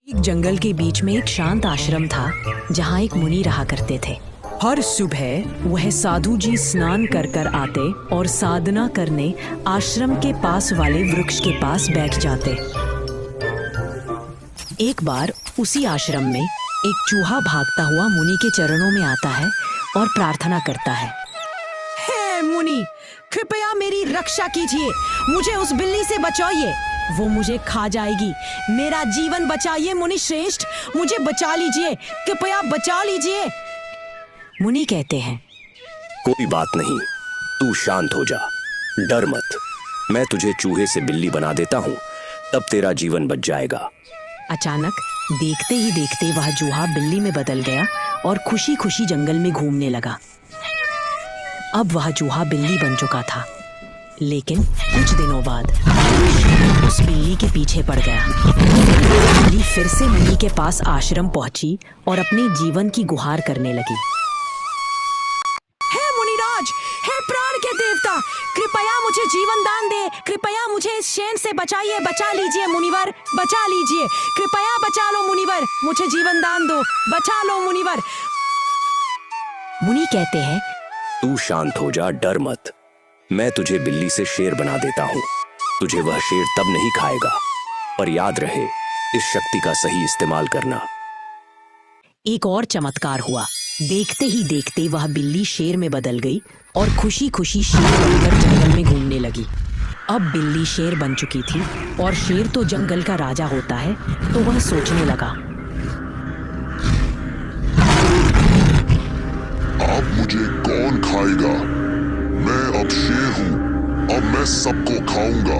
एक जंगल के बीच में एक शांत आश्रम था जहाँ एक मुनि रहा करते थे। हर सुबह वह साधु जी स्नान कर कर आते और साधना करने आश्रम के पास वाले वृक्ष के पास बैठ जाते। एक बार उसी आश्रम में एक चूहा भागता हुआ मुनि के चरणों में आता है और प्रार्थना करता है, हे मुनि, कृपया मेरी रक्षा कीजिए, मुझे उस बिल्ली से बचाइए, वो मुझे खा जाएगी, मेरा जीवन बचाइए मुनि श्रेष्ठ, मुझे बचा लीजिए, कृपया बचा लीजिए। मुनि कहते हैं, कोई बात नहीं, तू शांत हो जा, डर मत, मैं तुझे चूहे से बिल्ली बना देता हूँ, तब तेरा जीवन बच जाएगा। अचानक देखते ही देखते वह चूहा बिल्ली में बदल गया और खुशी खुशी जंगल में घूमने लगा। अब वह चूहा बिल्ली बन चुका था, लेकिन कुछ दिनों बाद उस बिल्ली के पीछे पड़ गया। बिल्ली फिर से मुनि के पास आश्रम पहुंची और अपने जीवन की गुहार करने लगी। हे मुनिराज, हे प्राण के देवता, कृपया मुझे जीवन दान दे, कृपया मुझे इस शेर से बचाइए, बचा लीजिए मुनिवर, बचा लीजिए, कृपया बचा लो मुनिवर, मुझे जीवन दान दो, बचा लो मुनिवर। मुनि कहते हैं, तू शांत हो जा, डर मत, मैं तुझे बिल्ली से शेर बना देता हूँ, तुझे वह शेर तब नहीं खाएगा, पर याद रहे इस शक्ति का सही इस्तेमाल करना। एक और चमत्कार हुआ। देखते ही देखते वह बिल्ली शेर में बदल गई और खुशी खुशी शेर बनकर जंगल में घूमने लगी। अब बिल्ली शेर बन चुकी थी और शेर तो जंगल का राजा होता है, तो वह सोचने लगा, अब मुझे कौन खाएगा? मैं अब शेर हूँ, अब मैं सबको खाऊंगा,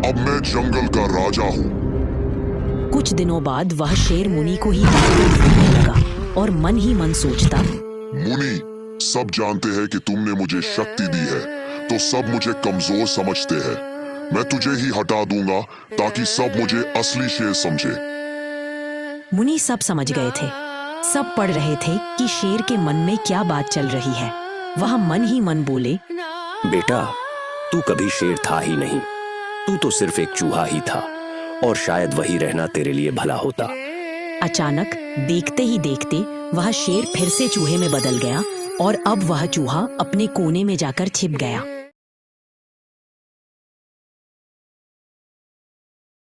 अब मैं जंगल का राजा हूँ। कुछ दिनों बाद वह शेर मुनि को ही देखकर घूमने लगा और मन ही मन सोचता, मुनि, सब जानते हैं कि तुमने मुझे शक्ति दी है, तो सब मुझे कमजोर समझते हैं। मैं तुझे ही हटा दूंगा ताकि सब मुझे असली शेर समझे। मुनि सब समझ गए थे, सब पढ़ रहे थे कि शेर के मन में क्या बात चल रही है। वह मन ही मन बोले, बेटा, तू कभी शेर था ही नहीं, तू तो सिर्फ एक चूहा ही था, और शायद वही रहना तेरे लिए भला होता। अचानक देखते ही देखते वह शेर फिर से चूहे में बदल गया और अब वह चूहा अपने कोने में जाकर छिप गया।